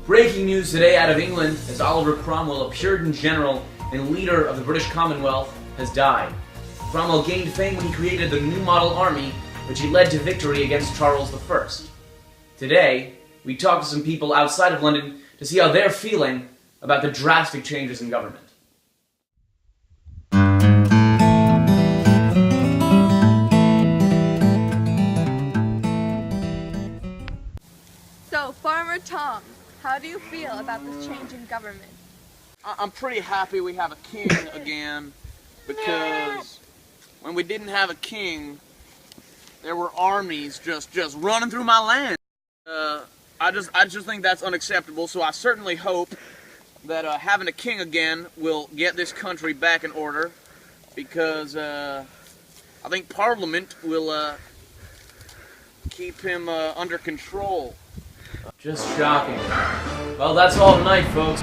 Breaking news today out of England as Oliver Cromwell, a Puritan general and leader of the British Commonwealth, has died. Cromwell gained fame when he created the New Model Army, which he led to victory against Charles I. Today, we talk to some people outside of London to see how they're feeling about the drastic changes in government. So, Farmer Tom, how do you feel about this change in government? I'm pretty happy we have a king again, because when we didn't have a king, there were armies just running through my land. I just think that's unacceptable. So I certainly hope that having a king again will get this country back in order, because I think Parliament will keep him under control. Just shocking. Well, that's all tonight, folks.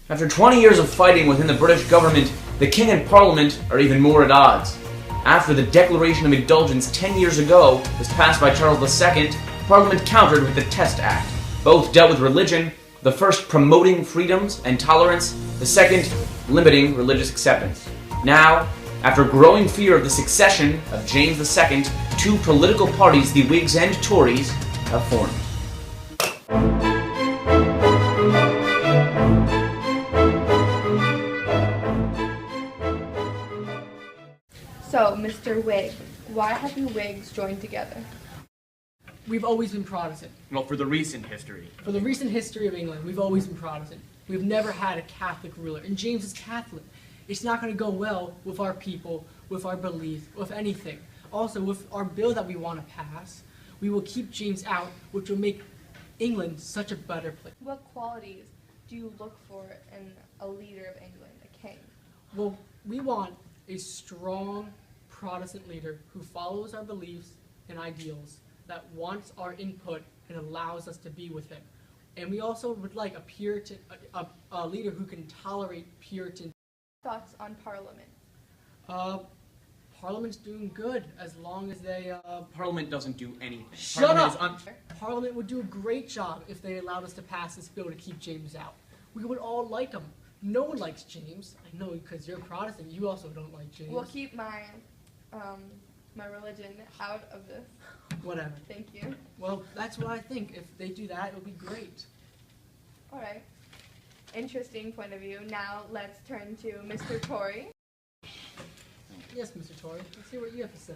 After 20 years of fighting within the British government, the King and Parliament are even more at odds. After the Declaration of Indulgence 10 years ago was passed by Charles II, Parliament countered with the Test Act. Both dealt with religion, the first promoting freedoms and tolerance, the second limiting religious acceptance. Now, after growing fear of the succession of James II, two political parties, the Whigs and Tories, have formed. So, Mr. Whig, why have you Whigs joined together? We've always been Protestant. Well, for the recent history. For the recent history of England, we've always been Protestant. We've never had a Catholic ruler, and James is Catholic. It's not going to go well with our people, with our beliefs, with anything. Also, with our bill that we want to pass, we will keep James out, which will make England such a better place. What qualities do you look for in a leader of England, a king? Well, we want a strong Protestant leader who follows our beliefs and ideals, that wants our input and allows us to be with him. And we also would like a Puritan, a leader who can tolerate Puritan. Thoughts on Parliament? Parliament's doing good as long as they. Parliament doesn't do anything. Shut Parliament up! Parliament would do a great job if they allowed us to pass this bill to keep James out. We would all like him. No one likes James. I know because you're Protestant. You also don't like James. We'll keep my religion out of this. Whatever. Thank you. Well, that's what I think. If they do that, it would be great. All right. Interesting point of view. Now let's turn to Mr. Tory. Yes, Mr. Tory. Let's see what you have to say.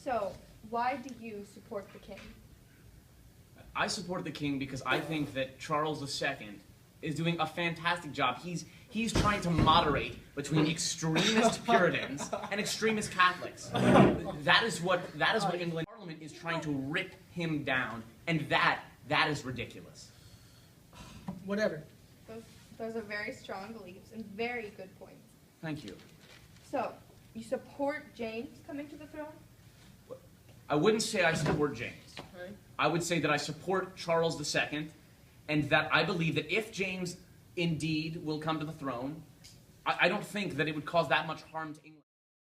So, why do you support the king? I support the king because I think that Charles II is doing a fantastic job. He's trying to moderate between extremist Puritans and extremist Catholics. That is what England Parliament is trying to rip him down, and that is ridiculous. Whatever. Those are very strong beliefs and very good points. Thank you. So, you support James coming to the throne? I wouldn't say I support James. Right. I would say that I support Charles II, and that I believe that if James indeed will come to the throne, I don't think that it would cause that much harm to England.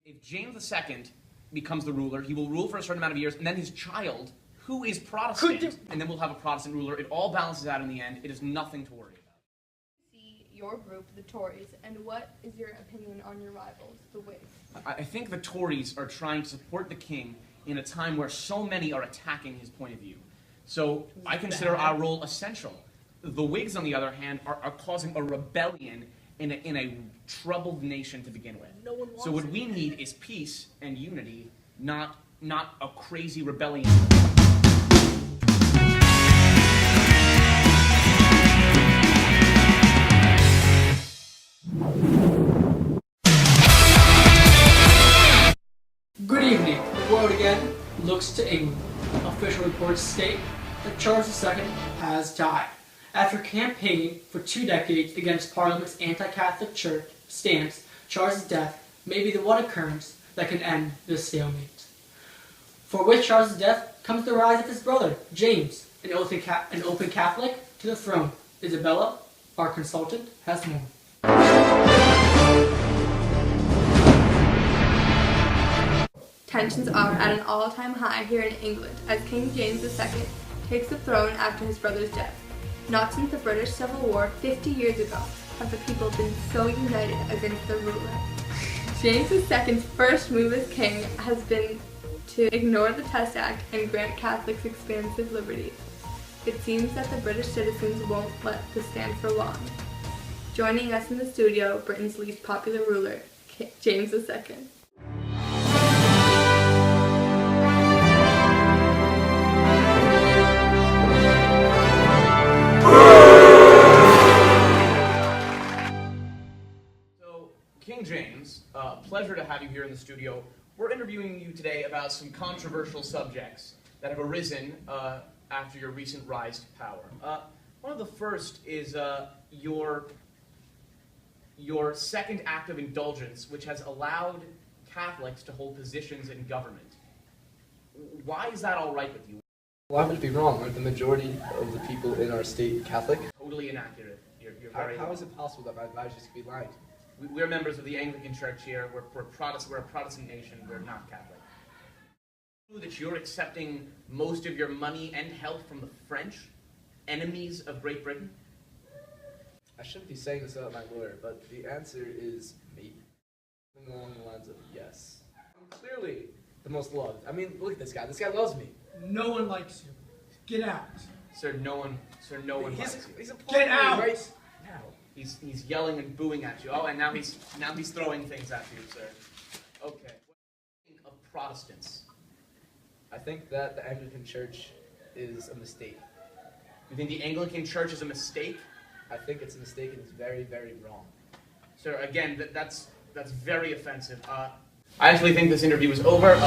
If James II becomes the ruler, he will rule for a certain amount of years, and then his child, who is Protestant, and then we'll have a Protestant ruler. It all balances out in the end. It is nothing to worry about. See your group, the Tories, and what is your opinion on your rivals, the Whigs? I think the Tories are trying to support the king in a time where so many are attacking his point of view. So I consider our role essential. The Whigs, on the other hand, are causing a rebellion in a troubled nation to begin with. No one wants So what it. we need is peace and unity, not a crazy rebellion. Good evening. The world again looks to England. Official reports state that Charles II has died. After campaigning for 2 decades against Parliament's anti-Catholic church stance, Charles' death may be the one occurrence that can end this stalemate. For with Charles' death comes the rise of his brother, James, an open Catholic, to the throne. Isabella, our consultant, has more. Tensions are at an all-time high here in England as King James II takes the throne after his brother's death. Not since the British Civil War 50 years ago have the people been so united against their ruler. James II's first move as king has been to ignore the Test Act and grant Catholics expansive liberties. It seems that the British citizens won't let this stand for long. Joining us in the studio, Britain's least popular ruler, James II. King James, pleasure to have you here in the studio. We're interviewing you today about some controversial subjects that have arisen after your recent rise to power. One of the first is your second act of indulgence, which has allowed Catholics to hold positions in government. Why is that all right with you? Why would it be wrong? Aren't the majority of the people in our state Catholic? Totally inaccurate. You're very How is it possible that my advisors could be lying? We're members of the Anglican Church here. We're Protestant. We're a Protestant nation. We're not Catholic. That you're accepting most of your money and help from the French, enemies of Great Britain? I shouldn't be saying this about my lawyer, but the answer is maybe. Something along the lines of yes. I'm clearly the most loved. I mean, look at this guy. This guy loves me. No one likes you. Get out. Sir, no one likes you. He's Get out! Right now. He's yelling and booing at you. Oh, and now he's throwing things at you, sir. Okay. What do you think of Protestants? I think that the Anglican Church is a mistake. You think the Anglican Church is a mistake? I think it's a mistake and it's very, very wrong. Sir, again, that's very offensive. I actually think this interview is over.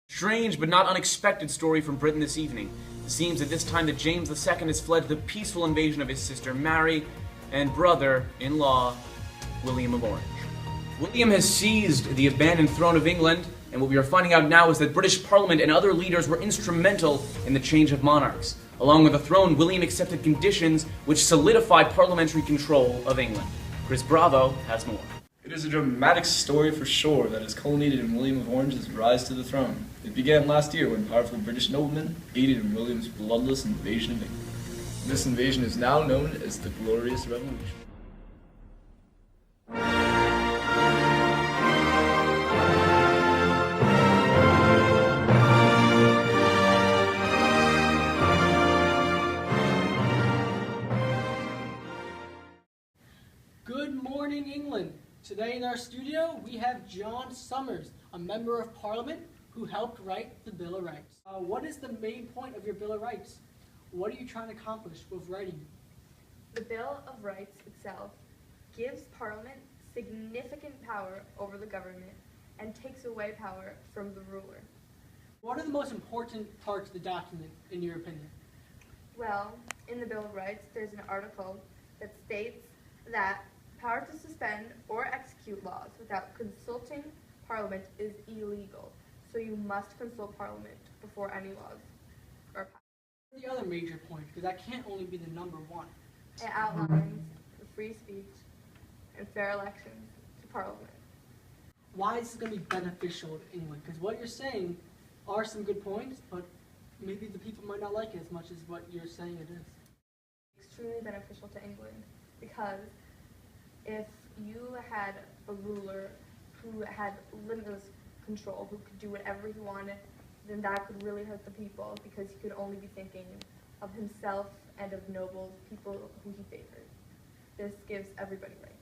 Strange but not unexpected story from Britain this evening. It seems at this time that James II has fled the peaceful invasion of his sister Mary and brother-in-law William of Orange. William has seized the abandoned throne of England, and what we are finding out now is that British Parliament and other leaders were instrumental in the change of monarchs. Along with the throne, William accepted conditions which solidified parliamentary control of England. Chris Bravo has more. It is a dramatic story for sure that has culminated in William of Orange's rise to the throne. It began last year when powerful British noblemen aided in William's bloodless invasion of England. This invasion is now known as the Glorious Revolution. Good morning, England. Today in our studio, we have John Summers, a member of Parliament who helped write the Bill of Rights. What is the main point of your Bill of Rights? What are you trying to accomplish with writing it? The Bill of Rights itself gives Parliament significant power over the government and takes away power from the ruler. What are the most important parts of the document, in your opinion? Well, in the Bill of Rights, there's an article that states that power to suspend or execute laws without consulting Parliament is illegal. So you must consult Parliament before any laws are passed. The other major point, because that can't only be the number one. It outlines free speech and fair elections to Parliament. Why is this going to be beneficial to England? Because what you're saying are some good points, but maybe the people might not like it as much as what you're saying it is. Extremely beneficial to England because if you had a ruler who had limitless control, who could do whatever he wanted, then that could really hurt the people because he could only be thinking of himself and of nobles, people who he favored. This gives everybody rights.